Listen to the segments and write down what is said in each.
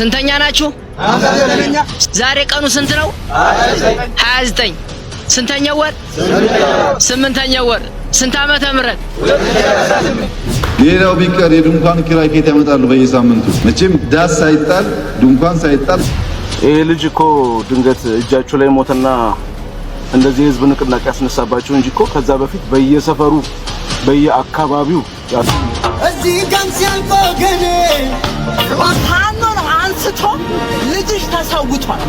ስንተኛ ናችሁ? ዛሬ ቀኑ ስንት ነው? 29 ስንተኛው ወር? 8ኛው ወር ስንት ዓመተ ምህረት? ሌላው ቢቀር የድንኳን ኪራይ ከየት ያመጣሉ በየሳምንቱ? መቼም ዳስ ሳይጣል ድንኳን ሳይጣል ይሄ ልጅ እኮ ድንገት እጃችሁ ላይ ሞተና እንደዚህ ህዝብ ንቅናቄ ያስነሳባችሁ እንጂ እኮ ከዛ በፊት በየሰፈሩ በየአካባቢው እዚህ ጋር ሲያልቆገኔ ወታኖ ነው አንስቶ ልጅሽ ተሰውቷል፣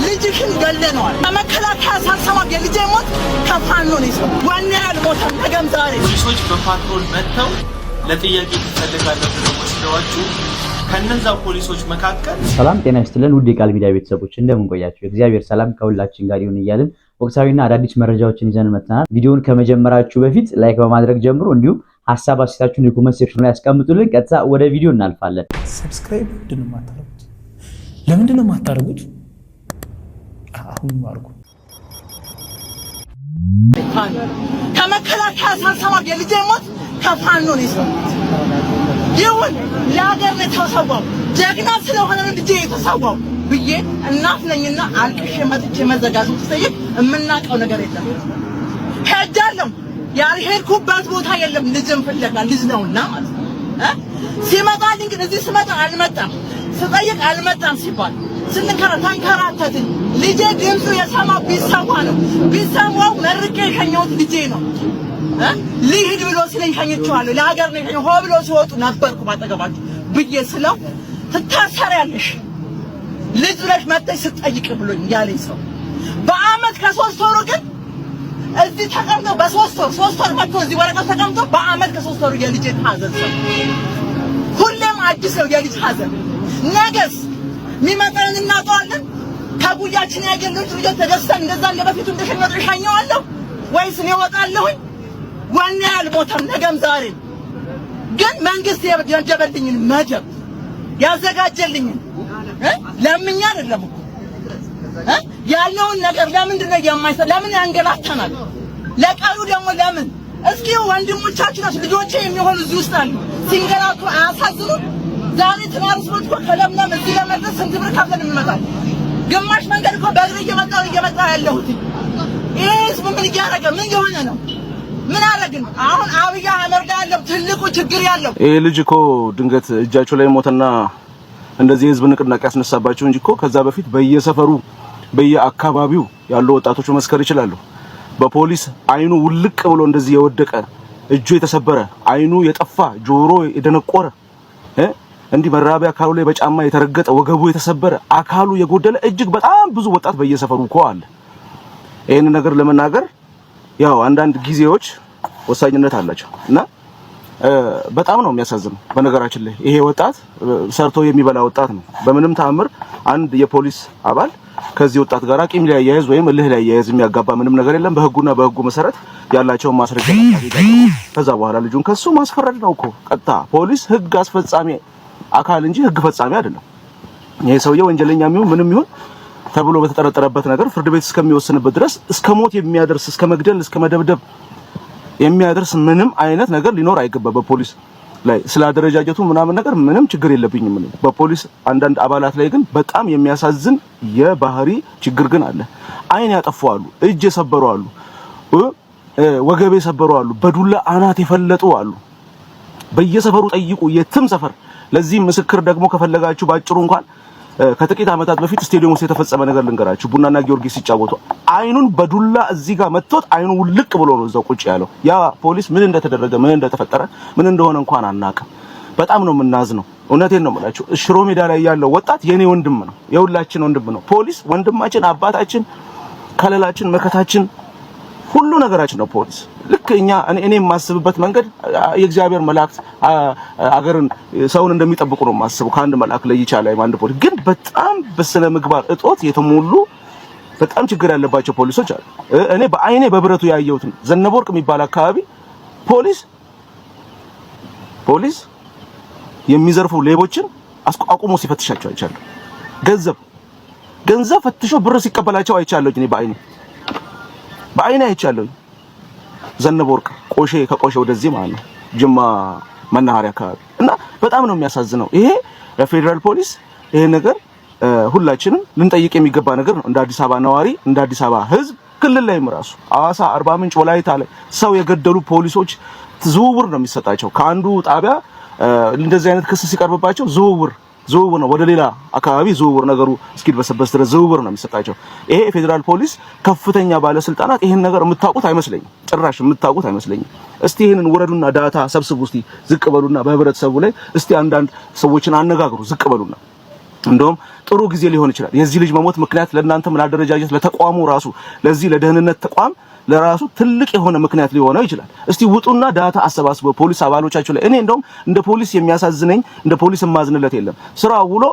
ልጅሽን ገለነዋል። መከላከያ ሳሰማ የልጄ ሞት ከፋኖ ነው ይሰው ዋና ያልሞተም ነገም ዛሬ ፖሊሶች በፓትሮል መጥተው ለጥያቄ ተፈልጋለሁ ብለው ወስደዋችሁ ከነዛ ፖሊሶች መካከል ሰላም ጤና ይስጥልን ውድ የቃል ሚዲያ ቤተሰቦች እንደምን ቆያችሁ? እግዚአብሔር ሰላም ከሁላችን ጋር ይሁን እያልን ወቅታዊና አዳዲስ መረጃዎችን ይዘን መጥተናል። ቪዲዮውን ከመጀመራችሁ በፊት ላይክ በማድረግ ጀምሩ። እንዲሁም ሐሳብ አስተያየታችሁን የኮሜንት ሴክሽን ላይ አስቀምጡልን። ቀጥታ ወደ ቪዲዮ እናልፋለን። ሰብስክራይብ ምንድነው የማታደርጉት? ለምንድነው የማታደርጉት? አሁን ማርኩ ከመከላከያ ሳሰማ የልጄ ሞት ከፋኖ ነው ይሰው ይሁን ለሀገር ነው የተሰዋው፣ ጀግና ስለሆነ ነው ልጄ የተሰዋው ብዬ እናት ነኝና አልቅሼ መጥቼ መዘጋጀት ስጠይቅ የምናውቀው ነገር የለም። ሄጃለሁ ያልሄድኩበት ቦታ የለም። ልጅም ፍለጋ ልጅ ነውና ማለት ነው። ሲመጣልኝ ግን እዚህ ስመጣ አልመጣም፣ ስጠይቅ አልመጣም ሲባል ተንከራተትን። ልጄ ድምፁ የሰማው ቢሰዋ ነው፣ ቢሰዋው መርቄ የሸኘሁት ልጄ ነው። ልሂድ ብሎ ሲለኝ ሸኝቼዋለሁ። ለሀገር ነው የሸኘው። ሆ ብሎ ሲወጡ ነበርኩ ባጠገባችሁ ብዬ ስለው ትታሰሪያለሽ ልጅ ብለሽ መጥተሽ ስትጠይቅ ብሎኝ ያለኝ ሰው በአመት ከ3 ወሩ ግን እዚህ ተቀምጦ በ3 ወር መጥቶ እዚህ ወረቀት ተቀምጦ በአመት ከ3 ወሩ የልጅ ሐዘን ሰው ሁሌም አዲስ ነው የልጅ ሐዘን። ነገስ የሚመጣውን እናውቀዋለን። ከጉያችን ያገኙት ልጆች ተደስተን እንደዛ እንደበፊቱ እንደሸመጡ ሻኛዋለሁ ወይስ እኔ እወጣለሁኝ? ዋና ያልሞተም ነገም ዛሬ ግን መንግስት የጀበልኝን መደብ ያዘጋጀልኝን ለምኛ አይደለም ያለውን ነገር ለምንድን ነው የማይሰራ? ለምን ያንገላታናል? ለቀሩ ደግሞ ለምን? እስኪ ወንድሞቻችን ልጆቼ የሚሆኑ እዚህ ውስጥ አሉ ሲንገላቱ አያሳዝኑ? ዛሬ ትራንስፖርት እኮ ከለምለም እዚህ ለመድረስ ስንት ብር ከፍለን እንመጣለን? ግማሽ መንገድ እኮ በእግሬ እየመጣ ያለሁት ይሄ ህዝብ ምን እያደረገ ምን የሆነ ነው? ምን አረግን? አሁን አብይ አህመድ ያለው ትልቁ ችግር ያለው ይሄ ልጅ እኮ ድንገት እጃችሁ ላይ ሞተና እንደዚህ ህዝብ ንቅናቄ ያስነሳባችሁ እንጂ እኮ ከዛ በፊት በየሰፈሩ በየአካባቢው ያሉ ወጣቶች መስከር ይችላሉ። በፖሊስ አይኑ ውልቅ ብሎ እንደዚህ የወደቀ እጁ የተሰበረ አይኑ የጠፋ ጆሮ የደነቆረ እንዲህ መራቢያ አካሉ ላይ በጫማ የተረገጠ ወገቡ የተሰበረ አካሉ የጎደለ እጅግ በጣም ብዙ ወጣት በየሰፈሩ እኮ አለ። ይሄን ነገር ለመናገር ያው አንዳንድ ጊዜዎች ወሳኝነት አላቸው እና በጣም ነው የሚያሳዝነው። በነገራችን ላይ ይሄ ወጣት ሰርቶ የሚበላ ወጣት ነው። በምንም ተአምር አንድ የፖሊስ አባል ከዚህ ወጣት ጋር ቂም ሊያያይዝ ወይም እልህ ሊያያይዝ የሚያጋባ ምንም ነገር የለም። በህጉ መሰረት ያላቸውን ማስረጃ ከዛ በኋላ ልጁን ከሱ ማስፈረድ ነው እኮ ቀጥታ። ፖሊስ ህግ አስፈጻሚ አካል እንጂ ህግ ፈጻሚ አይደለም። ይሄ ሰውዬ ወንጀለኛ የሚሆን ምንም ይሁን ተብሎ በተጠረጠረበት ነገር ፍርድ ቤት እስከሚወስንበት ድረስ እስከ ሞት የሚያደርስ እስከ መግደል እስከ መደብደብ የሚያደርስ ምንም አይነት ነገር ሊኖር አይገባ። በፖሊስ ላይ ስላደረጃጀቱ ምናምን ነገር ምንም ችግር የለብኝም። በፖሊስ አንዳንድ አባላት ላይ ግን በጣም የሚያሳዝን የባህሪ ችግር ግን አለ። አይን ያጠፉ አሉ፣ እጅ የሰበሩ አሉ፣ ወገብ የሰበሩ አሉ፣ በዱላ አናት የፈለጡ አሉ። በየሰፈሩ ጠይቁ፣ የትም ሰፈር። ለዚህ ምስክር ደግሞ ከፈለጋችሁ ባጭሩ እንኳን ከጥቂት ዓመታት በፊት ስቴዲየም ውስጥ የተፈጸመ ነገር ልንገራችሁ። ቡናና ጊዮርጊስ ሲጫወቱ አይኑን በዱላ እዚህ ጋር መጥቶት አይኑ ውልቅ ብሎ ነው እዛው ቁጭ ያለው። ያ ፖሊስ ምን እንደተደረገ ምን እንደተፈጠረ ምን እንደሆነ እንኳን አናውቅም። በጣም ነው የምናዝነው። እውነቴን ነው የምላችሁ። ሽሮ ሜዳ ላይ ያለው ወጣት የኔ ወንድም ነው፣ የሁላችን ወንድም ነው። ፖሊስ ወንድማችን፣ አባታችን፣ ከለላችን፣ መከታችን፣ ሁሉ ነገራችን ነው ፖሊስ። ልክ እኔ የማስብበት መንገድ የእግዚአብሔር መላእክት አገርን ሰውን እንደሚጠብቁ ነው የማስበው። ከአንድ መልአክ ለይቻለ አንድ ፖሊስ ግን በጣም በስነ ምግባር እጦት የተሞሉ በጣም ችግር ያለባቸው ፖሊሶች አሉ። እኔ በአይኔ በብረቱ ያየሁት ዘነበወርቅ የሚባል አካባቢ ፖሊስ የሚዘርፉ ሌቦችን አቁሞ ሲፈትሻቸው አይቻለሁ። ገንዘብ ፈትሾ ብር ሲቀበላቸው አይቻለሁ። እኔ በአይኔ አይቻለሁ። ዘነበወርቅ ቆሼ ከቆሼ ወደዚህ ማለት ነው ጅማ መናኸሪያ አካባቢ እና በጣም ነው የሚያሳዝነው። ይሄ የፌደራል ፖሊስ ይሄ ነገር ሁላችንም ልንጠይቅ የሚገባ ነገር ነው። እንደ አዲስ አበባ ነዋሪ፣ እንደ አዲስ አበባ ህዝብ ክልል ላይም ራሱ አዋሳ፣ አርባ ምንጭ፣ ወላይታ ላይ ሰው የገደሉ ፖሊሶች ዝውውር ነው የሚሰጣቸው። ከአንዱ ጣቢያ እንደዚህ አይነት ክስ ሲቀርብባቸው ዝውውር ነው ወደ ሌላ አካባቢ ዝውውር ነገሩ እስኪድበሰበስ ድረስ ዝውውር ነው የሚሰጣቸው። ይሄ ፌደራል ፖሊስ ከፍተኛ ባለስልጣናት ይሄን ነገር የምታውቁት አይመስለኝም፣ ጭራሽ የምታውቁት አይመስለኝም። እስቲ ይሄንን ወረዱና ዳታ ሰብስቡ፣ እስቲ ዝቅ በሉና በህብረተሰቡ ላይ እስቲ አንዳንድ ሰዎችን አነጋግሩ፣ ዝቅ በሉና እንደውም ጥሩ ጊዜ ሊሆን ይችላል። የዚህ ልጅ መሞት ምክንያት ለእናንተም ለአደረጃጀት ለተቋሙ ራሱ ለዚህ ለደህንነት ተቋም ለራሱ ትልቅ የሆነ ምክንያት ሊሆነው ይችላል። እስቲ ውጡና ዳታ አሰባስቡ ፖሊስ አባሎቻቸው ላይ። እኔ እንደውም እንደ ፖሊስ የሚያሳዝነኝ እንደ ፖሊስ ማዝንለት የለም። ስራ ውሎ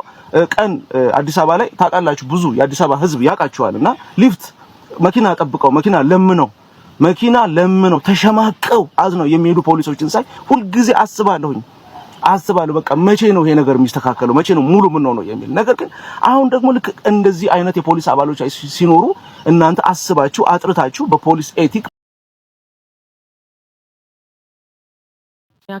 ቀን አዲስ አበባ ላይ ታውቃላችሁ፣ ብዙ የአዲስ አበባ ህዝብ ያውቃቸዋልና ሊፍት መኪና ጠብቀው መኪና ለምነው ተሸማቀው አዝነው የሚሄዱ ፖሊሶችን ሳይ ሁልጊዜ አስባለሁ በቃ መቼ ነው ይሄ ነገር የሚስተካከለው? መቼ ነው ሙሉ ምን ነው የሚል ነገር። ግን አሁን ደግሞ ልክ እንደዚህ አይነት የፖሊስ አባሎች ሲኖሩ እናንተ አስባችሁ አጥርታችሁ በፖሊስ ኤቲክ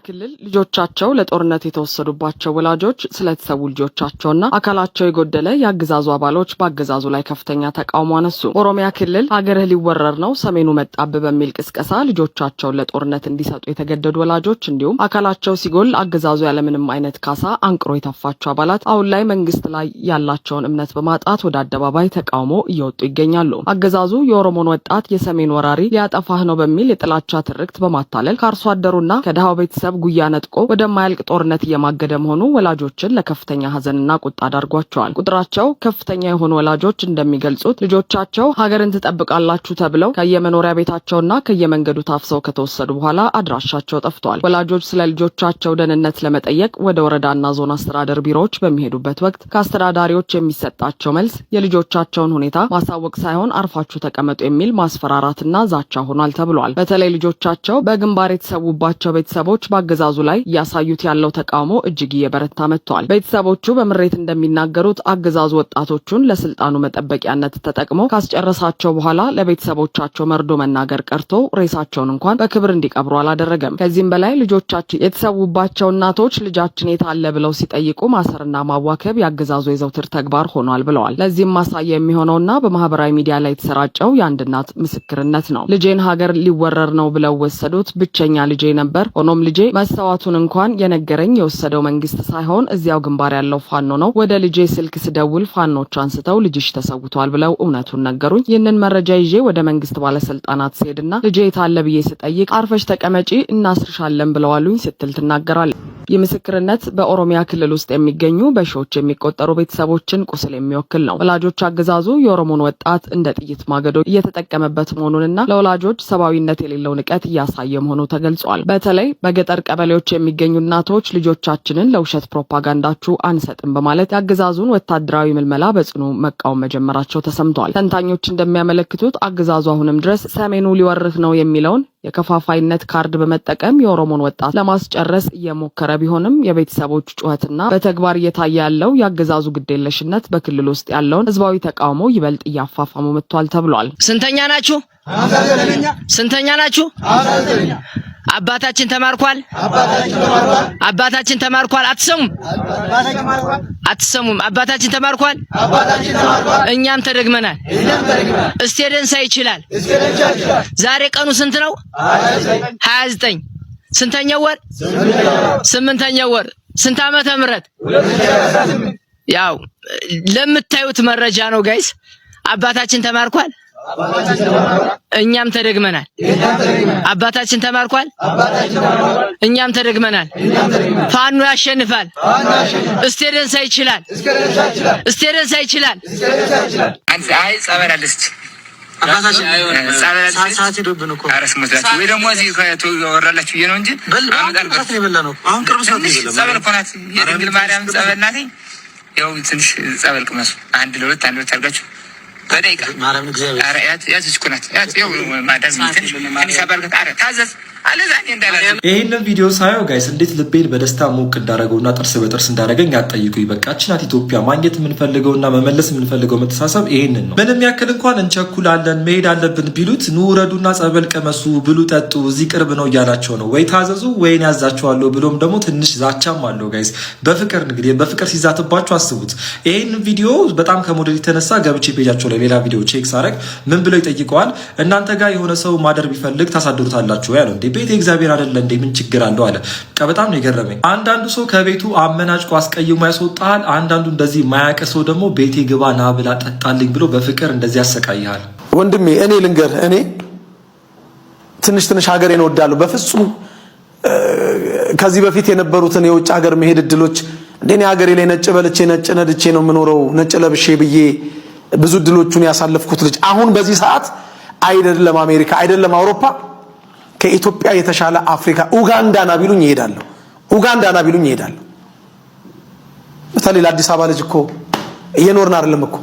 ክልል ልጆቻቸው ለጦርነት የተወሰዱባቸው ወላጆች ስለተሰዉ ልጆቻቸውና አካላቸው የጎደለ የአገዛዙ አባሎች በአገዛዙ ላይ ከፍተኛ ተቃውሞ አነሱ። ኦሮሚያ ክልል ሀገርህ ሊወረር ነው ሰሜኑ መጣብ በሚል ቅስቀሳ ልጆቻቸውን ለጦርነት እንዲሰጡ የተገደዱ ወላጆች እንዲሁም አካላቸው ሲጎል አገዛዙ ያለምንም አይነት ካሳ አንቅሮ የታፋቸው አባላት አሁን ላይ መንግስት ላይ ያላቸውን እምነት በማጣት ወደ አደባባይ ተቃውሞ እየወጡ ይገኛሉ። አገዛዙ የኦሮሞን ወጣት የሰሜን ወራሪ ሊያጠፋህ ነው በሚል የጥላቻ ትርክት በማታለል ከአርሶ አደሩና ከድሃው ቤተሰብ ጉያ ነጥቆ ወደማያልቅ ጦርነት እየማገደ መሆኑ ወላጆችን ለከፍተኛ ሀዘንና ቁጣ ዳርጓቸዋል። ቁጥራቸው ከፍተኛ የሆኑ ወላጆች እንደሚገልጹት ልጆቻቸው ሀገርን ትጠብቃላችሁ ተብለው ከየመኖሪያ ቤታቸውና ከየመንገዱ ታፍሰው ከተወሰዱ በኋላ አድራሻቸው ጠፍቷል። ወላጆች ስለ ልጆቻቸው ደህንነት ለመጠየቅ ወደ ወረዳና ዞን አስተዳደር ቢሮዎች በሚሄዱበት ወቅት ከአስተዳዳሪዎች የሚሰጣቸው መልስ የልጆቻቸውን ሁኔታ ማሳወቅ ሳይሆን አርፋችሁ ተቀመጡ የሚል ማስፈራራትና ዛቻ ሆኗል ተብሏል። በተለይ ልጆቻቸው በግንባር የተሰዉባቸው ቤተሰቦች በአገዛዙ ላይ እያሳዩት ያለው ተቃውሞ እጅግ እየበረታ መጥቷል። ቤተሰቦቹ በምሬት እንደሚናገሩት አገዛዙ ወጣቶቹን ለስልጣኑ መጠበቂያነት ተጠቅሞ ካስጨረሳቸው በኋላ ለቤተሰቦቻቸው መርዶ መናገር ቀርቶ ሬሳቸውን እንኳን በክብር እንዲቀብሩ አላደረገም። ከዚህም በላይ ልጆቻቸው የተሰዉባቸው እናቶች ልጃችን የት አለ ብለው ሲጠይቁ ማሰርና ማዋከብ የአገዛዙ የዘውትር ተግባር ሆኗል ብለዋል። ለዚህም ማሳያ የሚሆነውና በማህበራዊ ሚዲያ ላይ የተሰራጨው የአንድ እናት ምስክርነት ነው። ልጄን ሀገር ሊወረር ነው ብለው ወሰዱት። ብቸኛ ልጄ ነበር። ሆኖም ልጄ መሰዋቱን እንኳን የነገረኝ የወሰደው መንግስት ሳይሆን እዚያው ግንባር ያለው ፋኖ ነው። ወደ ልጄ ስልክ ስደውል ፋኖች አንስተው ልጅሽ ተሰውቷል ብለው እውነቱን ነገሩኝ። ይህንን መረጃ ይዤ ወደ መንግስት ባለስልጣናት ስሄድና ልጄ የታለ ብዬ ስጠይቅ አርፈሽ ተቀመጪ እናስርሻለን ብለዋሉኝ ስትል ትናገራለች። ይህ ምስክርነት በኦሮሚያ ክልል ውስጥ የሚገኙ በሺዎች የሚቆጠሩ ቤተሰቦችን ቁስል የሚወክል ነው። ወላጆች አገዛዙ የኦሮሞን ወጣት እንደ ጥይት ማገዶ እየተጠቀመበት መሆኑንና ለወላጆች ሰብአዊነት የሌለው ንቀት እያሳየ መሆኑ ተገልጿል። በተለይ በገጠር ቀበሌዎች የሚገኙ እናቶች ልጆቻችንን ለውሸት ፕሮፓጋንዳችሁ አንሰጥም በማለት የአገዛዙን ወታደራዊ ምልመላ በጽኑ መቃወም መጀመራቸው ተሰምቷል። ተንታኞች እንደሚያመለክቱት አገዛዙ አሁንም ድረስ ሰሜኑ ሊወርህ ነው የሚለውን የከፋፋይነት ካርድ በመጠቀም የኦሮሞን ወጣት ለማስጨረስ እየሞከረ ቢሆንም የቤተሰቦች ጩኸትና በተግባር እየታየ ያለው የአገዛዙ ግዴለሽነት በክልል ውስጥ ያለውን ህዝባዊ ተቃውሞ ይበልጥ እያፋፋሙ መጥቷል ተብሏል። ስንተኛ ናችሁ? አባታችን ተማርኳል። አትሰሙም? አባታችን ተማርኳል። እኛም ተደግመናል። እስቴደንሳ ይችላል። ዛሬ ቀኑ ስንት ነው? 29 ስንተኛው ወር? 8ኛው ወር። ስንት ዓመተ ምህረት? ያው ለምታዩት መረጃ ነው ጋይስ። አባታችን ተማርኳል። እኛም ተደግመናል። አባታችን ተማርኳል። እኛም ተደግመናል። ፋኖ ያሸንፋል። እስቴደንሳ ይችላል። አይ ጸበላለች አባታችን አይሆንም። ሳሳት ይዶብን እኮ አረስ መስራት ወይ ደግሞ እዚህ ወራላችሁ ነው እንጂ አመጣልኩት ነው የበላነው። አሁን ቅርብ ሰዓት ነው ጸበል ኮናት የድንግል ማርያም ጸበል ናት። ያው ትንሽ ጸበል ቅመሱ አንድ ለሁለት አድርጋችሁ በደቂቃ ማርያም እግዚአብሔር አረ ያት እኮ ናት። ያው ማዳም ትንሽ አባልከት አረ ታዘዝ ይሄንን ቪዲዮ ሳየው ጋይስ እንዴት ልቤን በደስታ ሞቅ እንዳደረገውና ጥርስ በጥርስ እንዳደረገኝ አትጠይቁኝ። በቃ እቺናት ኢትዮጵያ ማግኘት የምንፈልገውና መመለስ የምንፈልገው መተሳሰብ ይሄንን ነው። ምንም ያክል እንኳን እንቸኩላለን መሄድ አለብን ቢሉት ኑ ውረዱና ጸበል ቀመሱ ብሉ ጠጡ እዚህ ቅርብ ነው እያላቸው ነው። ወይ ታዘዙ ወይን ያዛቸዋለሁ ብሎም ደግሞ ትንሽ ዛቻም አለው ጋይስ። በፍቅር እንግዲህ በፍቅር ሲዛትባችሁ አስቡት። ይሄን ቪዲዮ በጣም ከሞዴል የተነሳ ገብቼ ፔጃቸው ላይ ሌላ ቪዲዮ ቼክ ሳረግ ምን ብለው ይጠይቀዋል? እናንተ ጋር የሆነ ሰው ማደር ቢፈልግ ታሳድሩታላችሁ ያለው እንዴ? ቤት እግዚአብሔር አይደለ እንዴ? ምን ችግር አለው አለ። በጣም ነው የገረመኝ። አንዳንዱ ሰው ከቤቱ አመናጭቆ አስቀይሞ ያስወጣል። አንዳንዱ እንደዚህ ማያቀ ሰው ደግሞ ቤቴ ግባ ና ብላ ጠጣልኝ ብሎ በፍቅር እንደዚህ ያሰቃይሃል። ወንድሜ እኔ ልንገር፣ እኔ ትንሽ ሀገሬን እወዳለሁ። በፍጹም ከዚህ በፊት የነበሩትን የውጭ ሀገር መሄድ እድሎች እንደኔ ሀገሬ ላይ ነጭ በልቼ ነጭ ነድቼ ነው የምኖረው ነጭ ለብሼ ብዬ ብዙ እድሎቹን ያሳለፍኩት ልጅ አሁን በዚህ ሰዓት አይደለም አሜሪካ አይደለም አውሮፓ ከኢትዮጵያ የተሻለ አፍሪካ ኡጋንዳ ና ቢሉኝ ይሄዳለሁ። ኡጋንዳ ና ቢሉኝ ይሄዳለሁ። በተለይ ለአዲስ አበባ ልጅ እኮ እየኖርን አይደለም እኮ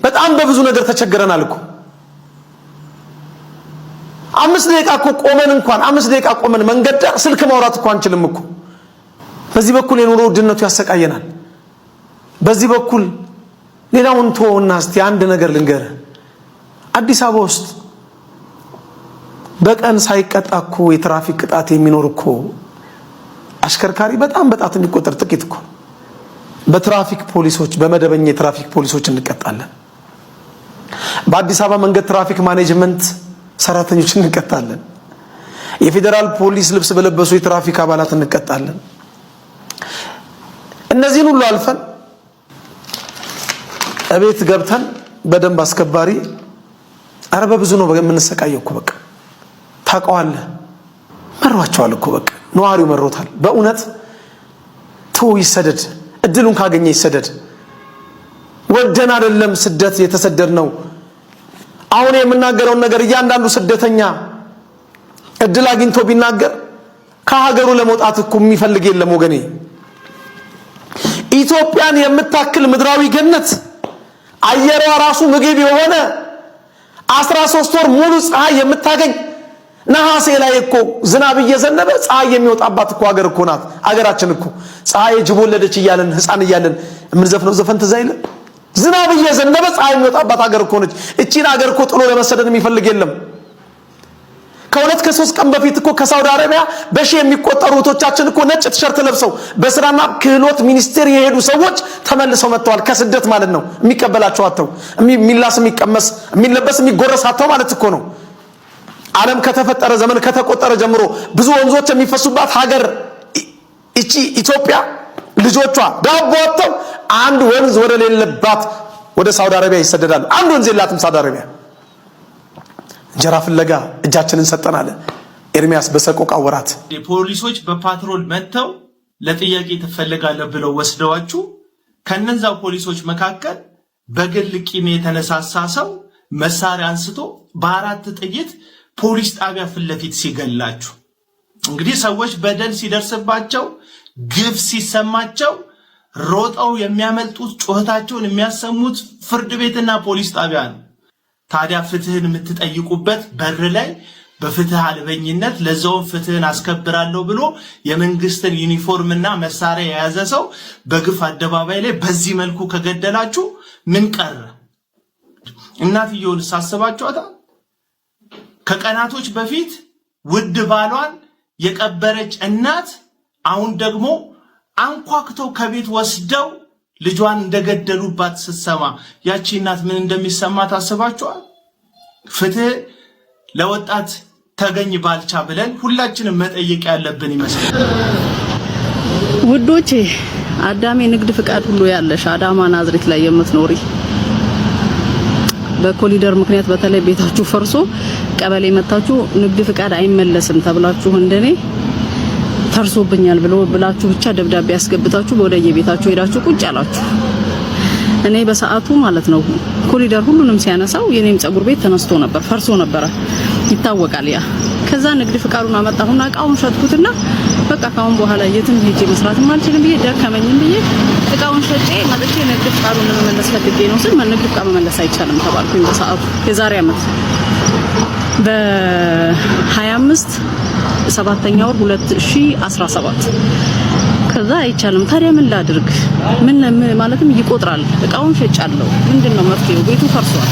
በጣም በብዙ ነገር ተቸግረናል እኮ። 5 ደቂቃ እኮ ቆመን እንኳን 5 ደቂቃ ቆመን መንገድ ዳር ስልክ ማውራት እኮ አንችልም እኮ። በዚህ በኩል የኑሮ ውድነቱ ያሰቃየናል። በዚህ በኩል ሌላውን ተወውና እስቲ አንድ ነገር ልንገር። አዲስ አበባ ውስጥ በቀን ሳይቀጣ እኮ የትራፊክ ቅጣት የሚኖር እኮ አሽከርካሪ በጣም የሚቆጠር ጥቂት እኮ። በትራፊክ ፖሊሶች በመደበኛ የትራፊክ ፖሊሶች እንቀጣለን። በአዲስ አበባ መንገድ ትራፊክ ማኔጅመንት ሰራተኞች እንቀጣለን። የፌደራል ፖሊስ ልብስ በለበሱ የትራፊክ አባላት እንቀጣለን። እነዚህን ሁሉ አልፈን እቤት ገብተን በደንብ አስከባሪ አረበ ብዙ ነው የምንሰቃየው እኮ። በቃ ታውቀዋለህ፣ መሯቸዋል እኮ በቃ ነዋሪው መሮታል። በእውነት ይሰደድ፣ እድሉን ካገኘ ይሰደድ። ወደን አይደለም ስደት የተሰደድነው። አሁን የምናገረውን ነገር እያንዳንዱ ስደተኛ እድል አግኝቶ ቢናገር ከሀገሩ ለመውጣት እኮ የሚፈልግ የለም ወገኔ። ኢትዮጵያን የምታክል ምድራዊ ገነት አየሯ ራሱ ምግብ የሆነ 13 ወር ሙሉ ፀሐይ የምታገኝ ነሐሴ ላይ እኮ ዝናብ እየዘነበ ፀሐይ የሚወጣባት እኮ ሀገር እኮ ናት ሀገራችን እኮ። ፀሐይ ጅብ ወለደች እያለን ህፃን እያለን የምንዘፍነው ዘፈን ትዝ አይልም? ዝናብ እየዘነበ ፀሐይ የሚወጣባት ሀገር እኮ ነች። እቺን ሀገር እኮ ጥሎ ለመሰደድ የሚፈልግ የለም። ከሁለት ከሶስት ቀን በፊት እኮ ከሳውዲ አረቢያ በሺ የሚቆጠሩ እህቶቻችን እኮ ነጭ ቲሸርት ለብሰው በስራና ክህሎት ሚኒስቴር የሄዱ ሰዎች ተመልሰው መጥተዋል። ከስደት ማለት ነው። የሚቀበላቸው አጥተው የሚላስ የሚቀመስ የሚለበስ የሚጎረስ አጥተው ማለት እኮ ነው። ዓለም ከተፈጠረ ዘመን ከተቆጠረ ጀምሮ ብዙ ወንዞች የሚፈሱባት ሀገር እቺ ኢትዮጵያ ልጆቿ ዳቦ ወጥተው አንድ ወንዝ ወደ ሌለባት ወደ ሳውዲ አረቢያ ይሰደዳሉ። አንድ ወንዝ የላትም ሳውዲ አረቢያ። እንጀራ ፍለጋ እጃችንን ሰጠናል። ኤርሚያስ በሰቆቃ ወራት ፖሊሶች በፓትሮል መጥተው ለጥያቄ ትፈልጋለህ ብለው ወስደዋችሁ ከነዛው ፖሊሶች መካከል በግል ቂም የተነሳሳ ሰው መሳሪያ አንስቶ በአራት ጥይት ፖሊስ ጣቢያ ፊት ለፊት ሲገላችሁ፣ እንግዲህ ሰዎች በደል ሲደርስባቸው ግፍ ሲሰማቸው ሮጠው የሚያመልጡት ጩኸታቸውን የሚያሰሙት ፍርድ ቤትና ፖሊስ ጣቢያ ነው። ታዲያ ፍትህን የምትጠይቁበት በር ላይ በፍትህ አልበኝነት ለዛው ፍትህን አስከብራለሁ ብሎ የመንግስትን ዩኒፎርምና መሳሪያ የያዘ ሰው በግፍ አደባባይ ላይ በዚህ መልኩ ከገደላችሁ ምን ቀረ? እናትየውን ሳስባችኋታል? ከቀናቶች በፊት ውድ ባሏን የቀበረች እናት አሁን ደግሞ አንኳክተው ከቤት ወስደው ልጇን እንደገደሉባት ስትሰማ ያቺ እናት ምን እንደሚሰማ ታስባችኋል? ፍትህ ለወጣት ተገኝ ባልቻ ብለን ሁላችንም መጠየቅ ያለብን ይመስላል። ውዶቼ አዳሜ ንግድ ፍቃድ ሁሉ ያለሽ አዳማ ናዝሬት ላይ የምትኖሪ በኮሊደር ምክንያት በተለይ ቤታችሁ ፈርሶ ቀበሌ መታችሁ ንግድ ፍቃድ አይመለስም ተብላችሁ እንደኔ ፈርሶብኛል ብላችሁ ብቻ ደብዳቤ ያስገብታችሁ ወደየ ቤታችሁ ሄዳችሁ ቁጭ አላችሁ። እኔ በሰዓቱ ማለት ነው ኮሊደር ሁሉንም ሲያነሳው የኔም ጸጉር ቤት ተነስቶ ነበር፣ ፈርሶ ነበር ይታወቃል። ያ ከዛ ንግድ ፍቃዱን አመጣሁና እቃውን ሸጥኩትና በቃ ካሁን በኋላ የትም ሄጄ መስራት ማልችልም ብዬ ደከመኝም ብዬ እቃውን ሸጬ መጥቼ ንግድ ፍቃዱን ለመመለስ ፈልጌ ነው ስል ንግድ ፍቃድ መመለስ አይቻልም ተባልኩኝ በሰዓቱ የዛሬ አመት። በ25 7ኛ ወር 2017 ከዛ አይቻልም ታዲያ ምን ላድርግ ምን ማለትም ይቆጥራል እቃውን ሸጫለሁ ምንድነው መፍትሄው ቤቱ ፈርሷል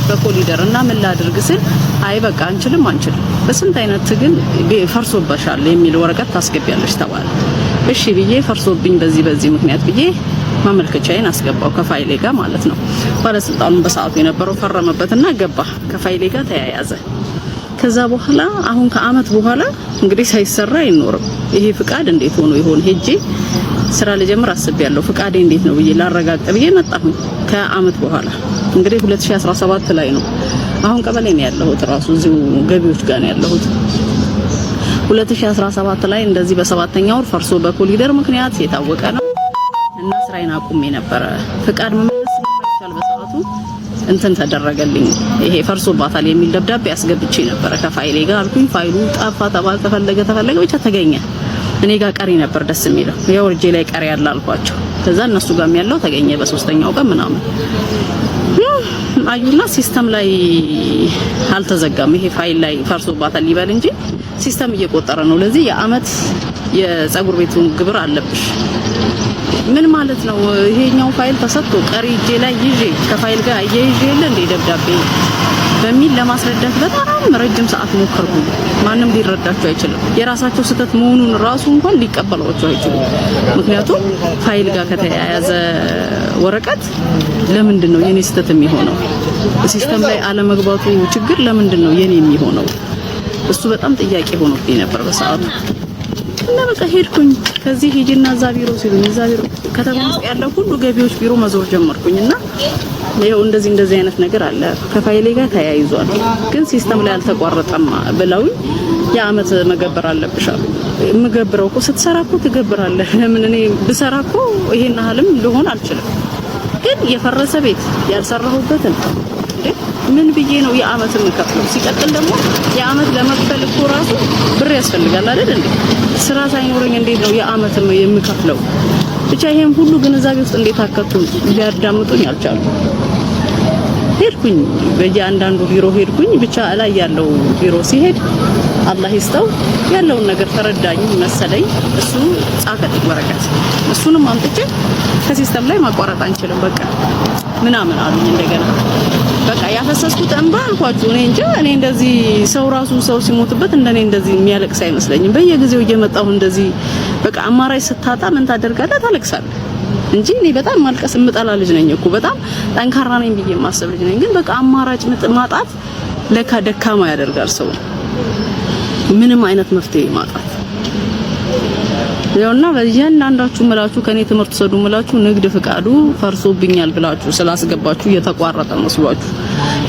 በኮሊደር እና ምን ላድርግ ስል አይ በቃ አንችልም በስንት አይነት ትግል ፈርሶበሻል የሚል ወረቀት ታስገቢያለሽ ተባለ እሺ ብዬ ፈርሶብኝ በዚህ ምክንያት ብዬ ማመልከቻዬን አስገባው ከፋይሌ ጋር ማለት ነው ባለስልጣኑን በሰዓቱ የነበረው ፈረመበትና ገባ ከፋይሌ ጋር ተያያዘ ከዛ በኋላ አሁን ከአመት በኋላ እንግዲህ ሳይሰራ አይኖርም ይሄ ፍቃድ እንዴት ሆኖ ይሆን ሄጄ ስራ ለጀምር አስቤያለሁ ፍቃዴ እንዴት ነው ብዬ ላረጋግጥ ብዬ መጣሁ ከአመት በኋላ እንግዲህ 2017 ላይ ነው አሁን ቀበሌ ነው ያለሁት ራሱ እዚሁ ገቢዎች ጋር ነው ያለሁት 2017 ላይ እንደዚህ በ7ኛ ወር ፈርሶ በኮሊደር ምክንያት የታወቀ ነው እና ስራዬን አቁሜ ነበር ፍቃድ መመለስ ስለማይቻል በሰዓቱ እንትን ተደረገልኝ ይሄ ፈርሶባታል የሚል ደብዳቤ አስገብቼ ነበር ከፋይሌ ጋር አልኩኝ ፋይሉ ጠፋ ተባለ ተፈለገ ብቻ ተገኘ እኔ ጋር ቀሪ ነበር ደስ የሚለው ያው እጄ ላይ ቀሪ ያለ አልኳቸው ከዛ እነሱ ጋርም ያለው ተገኘ በ3ኛው ቀን ምናምን አዩና ሲስተም ላይ አልተዘጋም ይሄ ፋይል ላይ ፈርሶባታል ይባል እንጂ ሲስተም እየቆጠረ ነው ለዚህ የአመት የጸጉር ቤቱን ግብር አለብሽ ምን ማለት ነው ይሄኛው ፋይል ተሰጥቶ ቀሪ እጄ ላይ ይዤ ከፋይል ጋር እየይዤ እንደ ደብዳቤ በሚል ለማስረዳት በጣም ረጅም ሰዓት ሞከርኩ ማንም ሊረዳቸው አይችልም የራሳቸው ስህተት መሆኑን ራሱ እንኳን ሊቀበሏቸው አይችሉም ምክንያቱም ፋይል ጋር ከተያያዘ ወረቀት ለምንድን ነው የኔ ስህተት የሚሆነው ሲስተም ላይ አለመግባቱ ችግር ለምንድን ነው የኔ የሚሆነው እሱ በጣም ጥያቄ ሆኖብኝ ነበር በሰዓቱ እና በቃ ሄድኩኝ ከዚህ ሄጂና እዛ ቢሮ ሲሉኝ እዛ ቢሮ ከተማ ውስጥ ያለው ሁሉ ገቢዎች ቢሮ መዞር ጀመርኩኝና ይሄው እንደዚህ አይነት ነገር አለ ከፋይሌ ጋር ተያይዟል ግን ሲስተም ላይ አልተቋረጠም ብለውኝ የአመት መገበር አለብሻል መገበረው እኮ ስትሰራ እኮ ትገበራለህ ለምን እኔ ብሰራ እኮ ይሄን አህልም ሊሆን አልችልም ግን የፈረሰ ቤት ያልሰራሁበትን ምን ብዬ ነው የአመት የምከፍለው ሲቀጥል ደግሞ የአመት ለመክፈል እኮ ራሱ ብር ያስፈልጋል አይደል እንዴ ስራ ሳይኖረኝ እንዴት ነው የአመት የምከፍለው ብቻ ይሄን ሁሉ ግንዛቤ ውስጥ እንዴት አከቱ ሊያዳምጡኝ አልቻሉ ሄድኩኝ በየአንዳንዱ ቢሮ ሄድኩኝ ብቻ ላይ ያለው ቢሮ ሲሄድ አላህ ይስጠው ያለውን ነገር ተረዳኝ መሰለኝ እሱ ጻፈልኝ ወረቀት እሱንም አምጥቼ ከሲስተም ላይ ማቋረጥ አንችልም በቃ ምናምን አሉኝ እንደገና በቃ ያፈሰስኩት እንባ አልኳችሁ እኔ እንደዚህ ሰው ሲሞትበት እንደኔ እንደዚህ የሚያለቅስ አይመስለኝም በየጊዜው እየመጣሁ እንደዚህ በቃ አማራጭ ስታጣ ምን ታደርጋለህ ታለቅሳለህ እንጂ እኔ በጣም ማልቀስ የምጠላ ልጅ ነኝ እኮ በጣም ጠንካራ ነኝ ብዬ የማስብ ልጅ ነኝ ግን በቃ አማራጭ ማጣት ለካ ደካማ ያደርጋል ሰው ምንም አይነት መፍትሄ ማጣት ያውና በእያንዳንዳችሁ መላችሁ ከኔ ትምህርት ሰዱ መላችሁ ንግድ ፍቃዱ ፈርሶብኛል ብላችሁ ስላስገባችሁ የተቋረጠ መስሏችሁ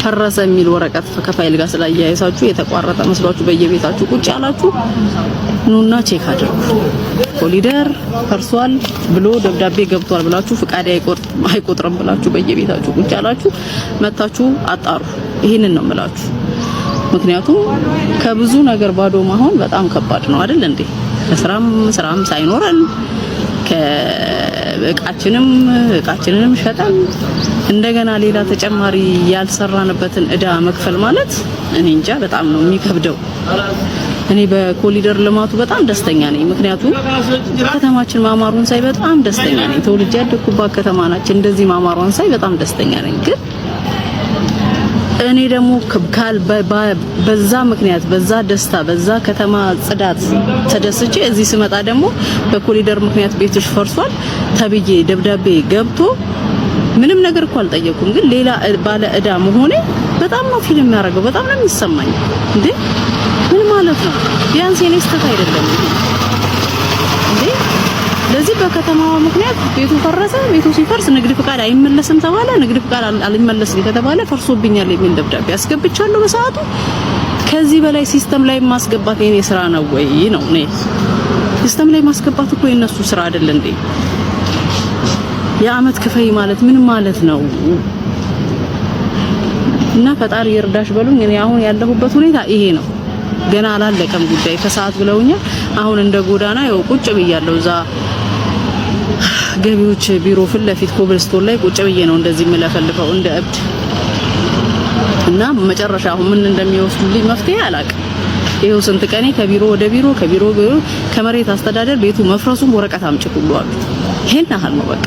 ፈረሰ የሚል ወረቀት ከፋይል ጋር ስላያያዛችሁ የተቋረጠ መስሏችሁ በየቤታችሁ ቁጭ ያላችሁ ኑና ቼክ አድርጉ ኮሊደር ፈርሷል ብሎ ደብዳቤ ገብቷል ብላችሁ ፍቃድ አይቆጥርም ብላችሁ በየቤታችሁ ቁጭ ያላችሁ መታችሁ አጣሩ ይሄንን ነው መላችሁ ምክንያቱም ከብዙ ነገር ባዶ መሆን በጣም ከባድ ነው አይደል እንዴ ስራም ሳይኖረን እቃችንንም ሸጠን እንደገና ሌላ ተጨማሪ ያልሰራንበትን እዳ መክፈል ማለት እኔ እንጃ በጣም ነው የሚከብደው እኔ በኮሊደር ልማቱ በጣም ደስተኛ ነኝ ምክንያቱም ከተማችን ማማሩን ሳይ በጣም ደስተኛ ነኝ ተወልጄ ያደኩባት ከተማ ናች እንደዚህ ማማሩን ሳይ በጣም ደስተኛ ነኝ ግን እኔ ደግሞ በዛ ምክንያት በዛ ደስታ በዛ ከተማ ጽዳት ተደስቼ እዚህ ስመጣ ደግሞ በኮሊደር ምክንያት ቤትሽ ፈርሷል ተብዬ ደብዳቤ ገብቶ ምንም ነገር እኮ አልጠየቁም ግን ሌላ ባለ እዳ መሆኔ በጣም ነው ፊልም ያደርገው በጣም ነው የሚሰማኝ እንዴ ምን ማለት ነው ቢያንስ የኔ ስህተት አይደለም እንዴ ለዚህ በከተማዋ ምክንያት ቤቱ ፈረሰ ቤቱ ሲፈርስ ንግድ ፍቃድ አይመለስም ተባለ ንግድ ፍቃድ አልመለስም ከተባለ ፈርሶብኛል የሚል ደብዳቤ አስገብቻለሁ በሰዓቱ ከዚህ በላይ ሲስተም ላይ ማስገባት የኔ ስራ ነው ወይ ነው እኔ ሲስተም ላይ ማስገባት እኮ የነሱ ስራ አይደል እንዴ የአመት ክፈይ ማለት ምን ማለት ነው እና ፈጣሪ ይርዳሽ በሉኝ እኔ አሁን ያለሁበት ሁኔታ ይሄ ነው ገና አላለቀም ጉዳይ ከሰዓት ብለውኛል አሁን እንደ ጎዳና ያው ቁጭ ብያለሁ እዛ ገቢዎች ቢሮ ፊት ለፊት ኮብልስቶን ላይ ቁጭ ብዬ ነው እንደዚህ መለፈልፈው እንደ እብድ እና መጨረሻው ምን እንደሚወስዱልኝ መፍትሄ አላውቅም። ይሄው ስንት ቀኔ ከቢሮ ወደ ቢሮ ከመሬት አስተዳደር ቤቱ መፍረሱን ወረቀት አምጪ ሁሉ አሉ። ይሄን ያህል ነው በቃ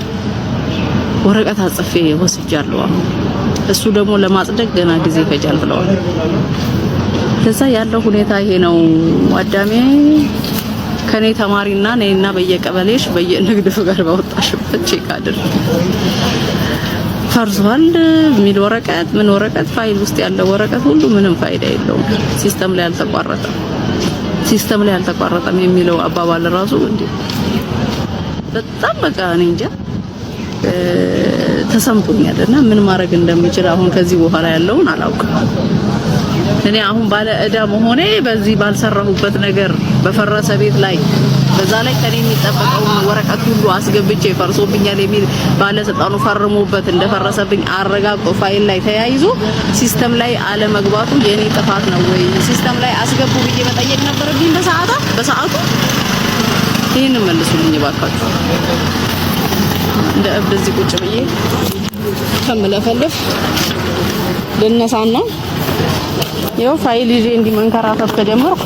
ወረቀት አጽፌ ወስጃለሁ። አሁን እሱ ደግሞ ለማጽደቅ ገና ጊዜ ይፈጃል ብለዋል። ከዛ ያለው ሁኔታ ይሄ ነው። አዳሜ ከኔ ተማሪና ነይና በየቀበሌሽ በየንግድ ፍቃድ ባወጣሽበት ቼክ አድርግ ፈርሷል የሚል ወረቀት ምን ወረቀት ፋይል ውስጥ ያለው ወረቀት ሁሉ ምንም ፋይዳ የለውም። ሲስተም ላይ አልተቋረጠም የሚለው አባባል ራሱ እንዴ በጣም በቃ እኔ እንጃ ተሰምቶኛልና ምን ማድረግ እንደምችል አሁን ከዚህ በኋላ ያለውን አላውቅም። እኔ አሁን ባለ ዕዳ መሆኔ በዚህ ባልሰራሁበት ነገር በፈረሰ ቤት ላይ በዛ ላይ ከኔ የሚጠበቀው ወረቀት ሁሉ አስገብቼ ፈርሶብኛል የሚል ባለስልጣኑ ፈርሞበት እንደፈረሰብኝ አረጋግጦ ፋይል ላይ ተያይዞ ሲስተም ላይ አለመግባቱ የኔ ጥፋት ነው ወይ ሲስተም ላይ አስገቡ ብዬ መጠየቅ ነበረብኝ በሰዓቱ ይሄንን መልሱልኝ ባካችሁ። እንደ እብድ እዚህ ቁጭ ብዬ ከምለፈልፍ ልነሳና ያው ፋይል ይዤ እንዲመንከራተት ከጀመርኩ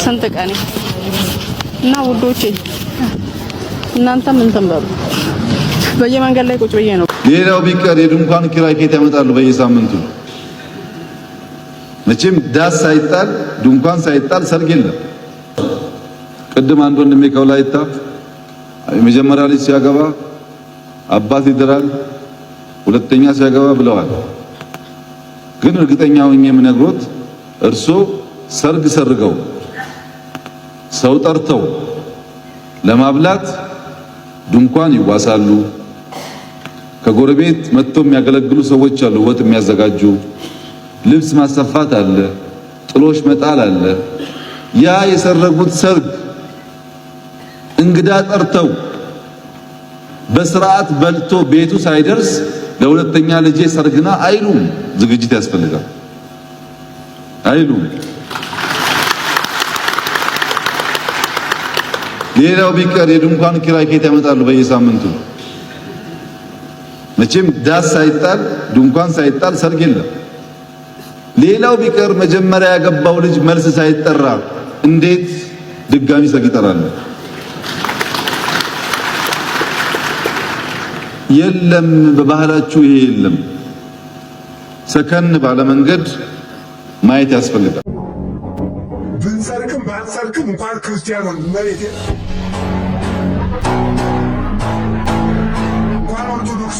ስንት ቀኔ እና ውዶቼ እናንተም እንትን በሉ በየመንገድ ላይ ቁጭ ብዬ ነው። ሌላው ቢቀር የድንኳን ኪራይ ከየት ያመጣሉ በየሳምንቱ? መቼም ዳስ ሳይጣል ድንኳን ሳይጣል ሰርግ የለም። ቅድም አንድ ወንድሜ ከወላይታ የመጀመሪያ ልጅ ሲያገባ አባት ይድራል፣ ሁለተኛ ሲያገባ ብለዋል። ግን እርግጠኛ ሆኜ የምነግሮት እርሶ ሰርግ ሰርገው ሰው ጠርተው ለማብላት ድንኳን ይዋሳሉ። ከጎረቤት መጥተው የሚያገለግሉ ሰዎች አሉ፣ ወጥ የሚያዘጋጁ፣ ልብስ ማሰፋት አለ፣ ጥሎሽ መጣል አለ። ያ የሰረጉት ሰርግ እንግዳ ጠርተው በስርዓት በልቶ ቤቱ ሳይደርስ ለሁለተኛ ልጄ ሰርግና አይሉም። ዝግጅት ያስፈልጋል አይሉም። ሌላው ቢቀር የድንኳን ኪራይ ከየት ያመጣሉ በየሳምንቱ? መቼም ዳስ ሳይጣል ድንኳን ሳይጣል ሰርግ የለም። ሌላው ቢቀር መጀመሪያ ያገባው ልጅ መልስ ሳይጠራ እንዴት ድጋሚ ሰርግ ይጠራሉ? የለም፣ በባህላችሁ ይሄ የለም። ሰከን ባለ መንገድ ማየት ያስፈልጋል። ብንሰርቅም ባንሰርቅም እንኳን ክርስቲያን መሬት እንኳን ኦርቶዶክስ